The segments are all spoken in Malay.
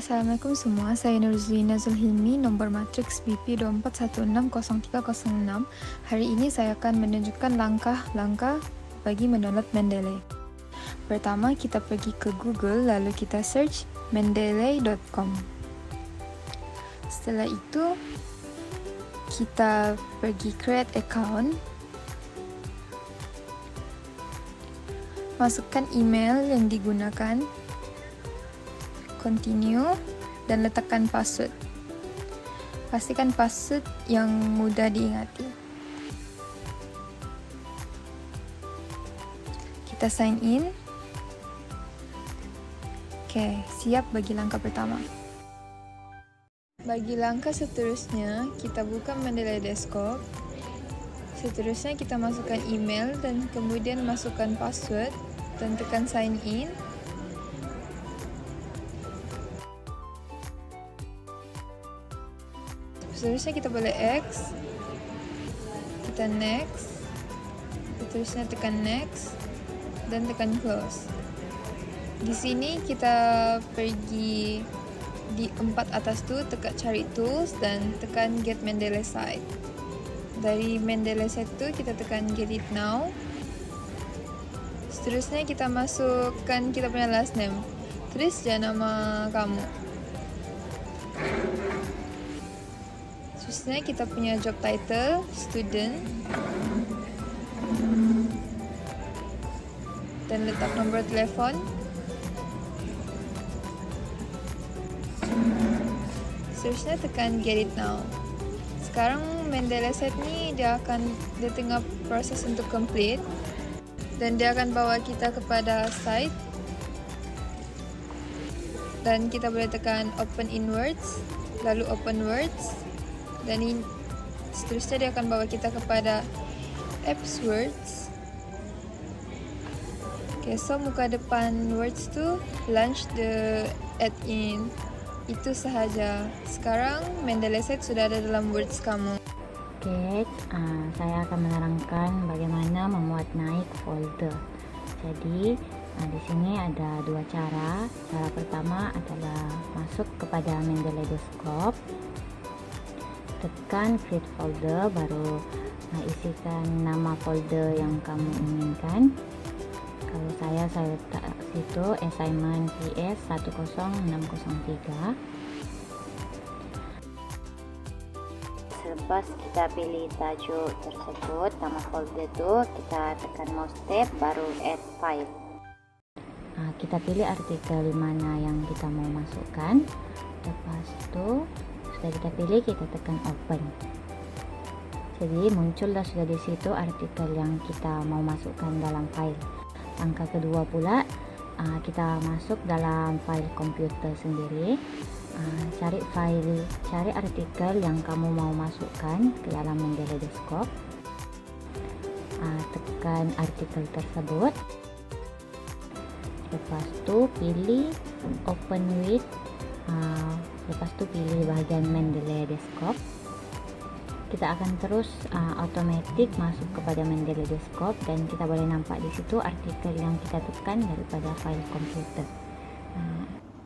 Assalamualaikum semua, saya Nurzlina Zulhilmi, nombor matriks BP 24160306. Hari ini saya akan menunjukkan langkah-langkah bagi mendownload Mendeley. Pertama, kita pergi ke Google, lalu kita search mendeley.com. Setelah itu, kita pergi create account. Masukkan email yang digunakan, continue, dan letakkan password. Pastikan password yang mudah diingati. Kita sign in. Oke, siap bagi langkah pertama. Bagi langkah seterusnya, kita buka Mendeley Desktop. Seterusnya kita masukkan email dan kemudian masukkan password dan tekan sign in. Seterusnya kita boleh X, kita next, seterusnya tekan next, dan tekan close. Di sini kita pergi di 4 atas tu, tekan cari tools dan tekan get Mendeley site. Dari Mendeley site tu kita tekan get it now. Seterusnya kita masukkan kita punya last name. Tulis je nama kamu. Seterusnya kita punya job title, student, dan letak nombor telefon. Seterusnya tekan get it now. Sekarang Mendeley site ni dia tengah proses untuk complete dan dia akan bawa kita kepada site dan kita boleh tekan open in words, lalu open words. Dan seterusnya dia akan bawa kita kepada apps words. Okay, so muka depan words tu launch the add-in. Itu sahaja. Sekarang Mendeley site sudah ada dalam words kamu. Oke, saya akan menerangkan bagaimana membuat naik folder. Jadi di sini ada dua cara. Cara pertama adalah masuk kepada Mendeley Desktop. Tekan create folder, baru isikan nama folder yang kamu inginkan. Kalau saya letak situ assignment PS 10603. Selepas kita pilih tajuk tersebut, nama folder itu, kita tekan mouse tab, baru add file. Kita pilih artikel mana yang kita mau masukkan. Lepas itu sudah kita pilih, kita tekan open. Jadi muncullah sudah di situ artikel yang kita mau masukkan dalam file. Langkah kedua pula, kita masuk dalam file komputer sendiri. Cari artikel yang kamu mau masukkan ke dalam Mendeley Desktop. Tekan artikel tersebut. Lepas itu pilih open with. Lepas itu pilih bahagian Mendeley Desktop. Kita akan terus automatik masuk kepada Mendeley Desktop dan kita boleh nampak di situ artikel yang kita tekan daripada file komputer.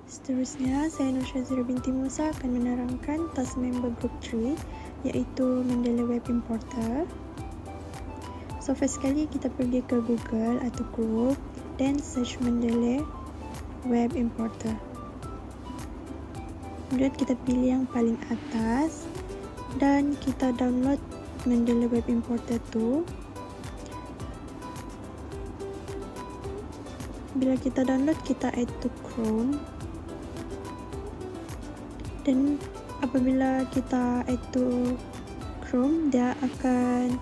Seterusnya, saya Nur Syazira binti Musa akan menerangkan task member group 3, iaitu Mendeley Web Importer. So, first sekali kita pergi ke Google atau Chrome dan search Mendeley Web Importer. Kemudian kita pilih yang paling atas dan kita download Mendeley Web Importer tu. Bila kita download, kita add to Chrome. Dan apabila kita add to Chrome, dia akan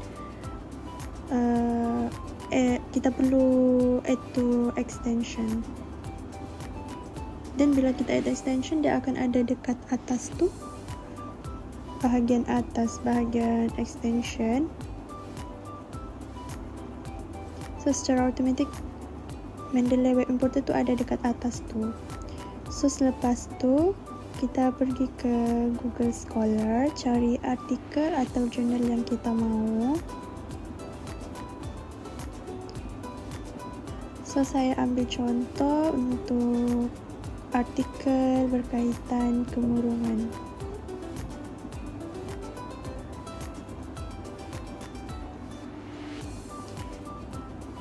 kita perlu add to extension. Dan bila kita add extension, dia akan ada dekat atas tu, bahagian atas, bahagian extension. So secara automatik Mendeley Web Importer tu ada dekat atas tu. So selepas tu kita pergi ke Google Scholar, cari artikel atau jurnal yang kita mahu. So saya ambil contoh untuk artikel berkaitan kemurungan.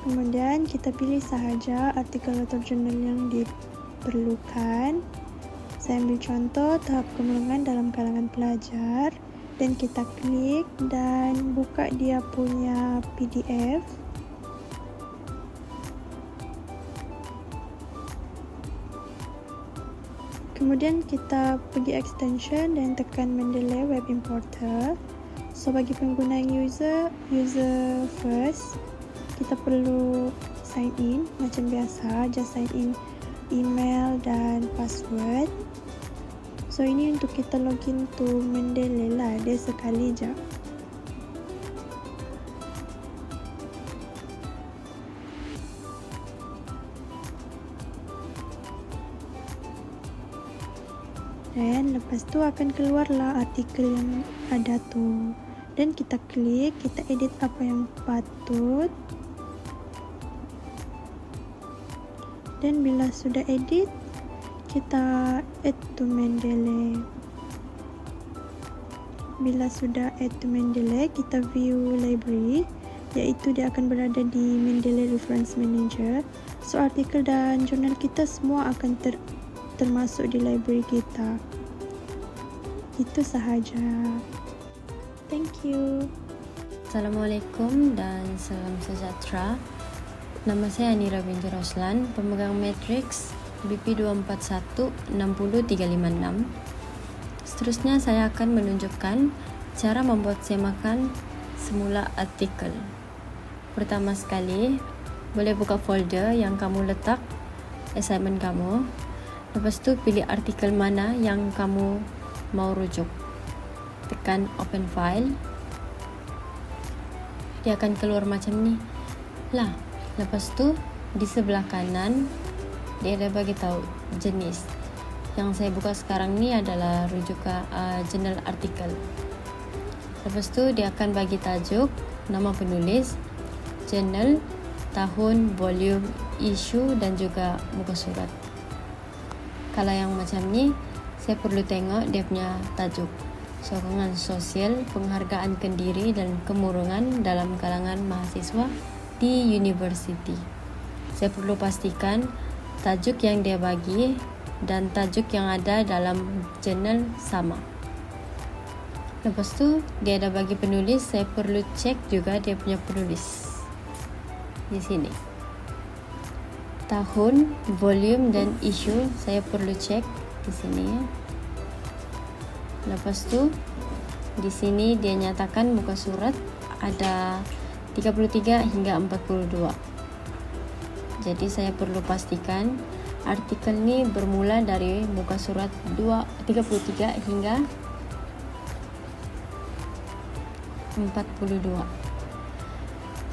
Kemudian kita pilih sahaja artikel atau jurnal yang diperlukan. Saya ambil contoh tahap kemurungan dalam kalangan pelajar dan kita klik dan buka dia punya PDF. Kemudian kita pergi extension dan tekan Mendeley Web Importer. So bagi pengguna yang user first, kita perlu sign in macam biasa, just sign in email dan password. So ini untuk kita login to Mendeley lah, dia sekali je. Dan lepas tu akan keluarlah artikel yang ada tu. Dan kita klik, kita edit apa yang patut. Dan bila sudah edit, kita add to Mendeley. Bila sudah add to Mendeley, kita view library, iaitu dia akan berada di Mendeley Reference Manager. So artikel dan jurnal kita semua akan termasuk di library kita. Itu sahaja. Thank you. Assalamualaikum dan salam sejahtera. Nama saya Anira binti Roslan, pemegang matriks BP 241-60356. Seterusnya saya akan menunjukkan cara membuat semakan semula artikel. Pertama sekali, boleh buka folder yang kamu letak assignment kamu. Lepas tu pilih artikel mana yang kamu mau rujuk. Tekan open file. Dia akan keluar macam ni lah. Lepas tu di sebelah kanan dia ada bagi tahu jenis. Yang saya buka sekarang ni adalah rujukan jurnal artikel. Lepas tu dia akan bagi tajuk, nama penulis, jurnal, tahun, volume, isu dan juga muka surat. Kalau yang macam ni, saya perlu tengok dia punya tajuk. Sokongan sosial, penghargaan kendiri dan kemurungan dalam kalangan mahasiswa di universiti. Saya perlu pastikan tajuk yang dia bagi dan tajuk yang ada dalam jurnal sama. Lepas tu dia ada bagi penulis, saya perlu cek juga dia punya penulis di sini. Tahun, volume dan isu saya perlu cek di sini. Lepas tu di sini dia nyatakan muka surat ada 33 hingga 42. Jadi saya perlu pastikan artikel ni bermula dari muka surat 33 hingga 42.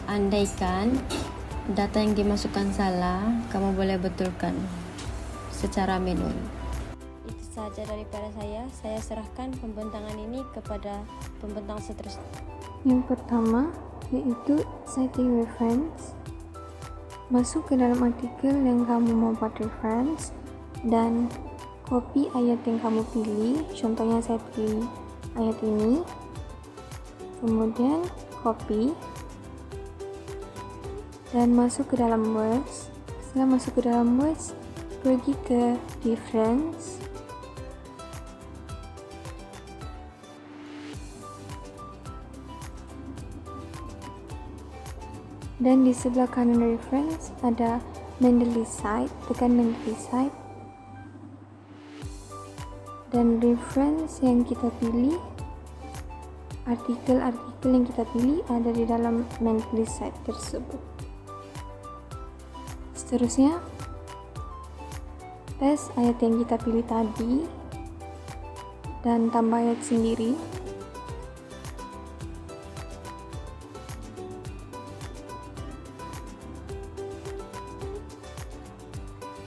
Andaikan data yang dimasukkan salah, kamu boleh betulkan secara manual. Itu sahaja daripada saya. Saya serahkan pembentangan ini kepada pembentang seterusnya. Yang pertama yaitu citing reference. Masuk ke dalam artikel yang kamu mau buat reference dan copy ayat yang kamu pilih. Contohnya saya pilih ayat ini. Kemudian copy dan masuk ke dalam words. Setelah masuk ke dalam words, pergi ke difference. Dan di sebelah kanan reference ada Mendeley site, tekan Mendeley site. Dan reference yang kita pilih, artikel-artikel yang kita pilih ada di dalam Mendeley site tersebut. Seterusnya, paste ayat yang kita pilih tadi dan tambah ayat sendiri.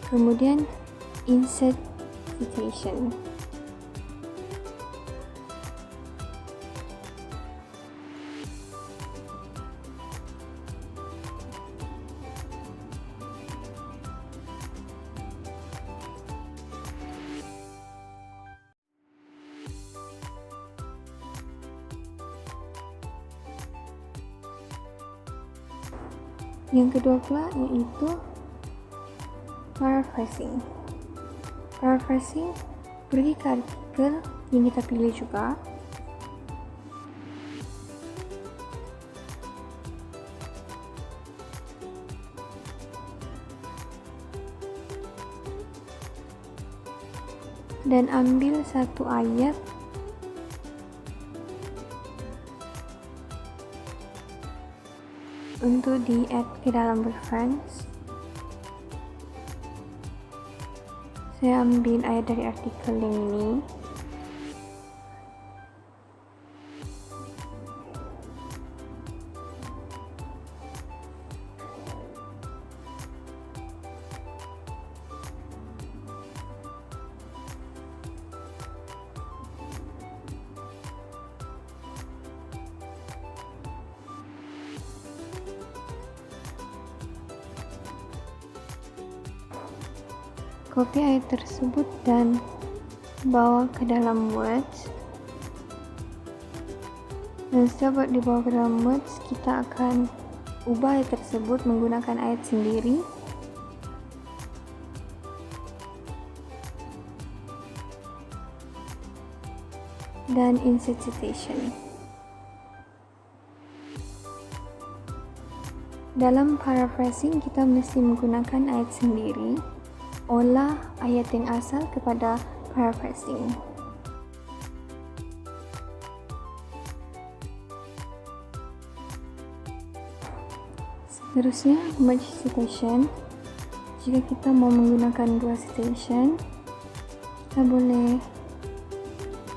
Kemudian insert citation. Yang kedua pula yaitu paraphrasing. Paraphrasing pergi ke artikel yang kita pilih juga. Dan ambil satu ayat untuk di-add ke dalam reference. Saya ambil ayat dari artikel yang ini. Copy ayat tersebut dan bawa ke dalam Words. Dan setelah dibawa ke dalam Words, kita akan ubah ayat tersebut menggunakan ayat sendiri. Dan insert citation. Dalam paraphrasing, kita mesti menggunakan ayat sendiri. Olah ayat yang asal kepada paraphrasing. Seterusnya, merge citation. Jika kita mau menggunakan dua citation, kita boleh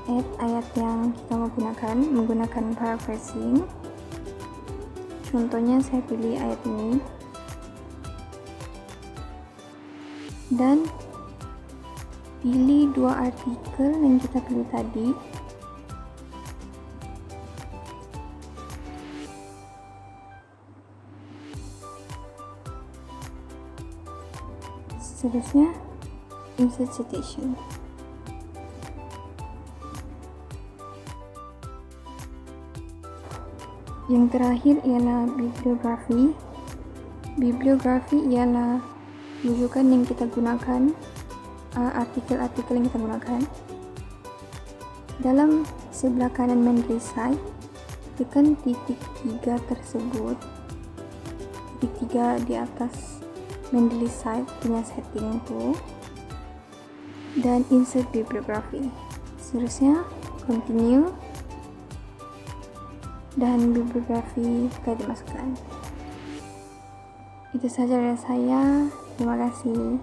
add ayat yang kita mau gunakan menggunakan paraphrasing. Contohnya saya pilih ayat ini. Dan pilih dua artikel yang kita pilih tadi. Seterusnya, insert citation. Yang terakhir ialah bibliografi. Bibliografi ialah rujukan yang kita gunakan, artikel-artikel yang kita gunakan. Dalam sebelah kanan Mendeley site, tekan titik 3 tersebut, titik 3 di atas Mendeley site punya setting itu, dan insert bibliografi. Seterusnya, continue, dan bibliografi telah dimasukkan. Itu saja dari saya. Terima kasih.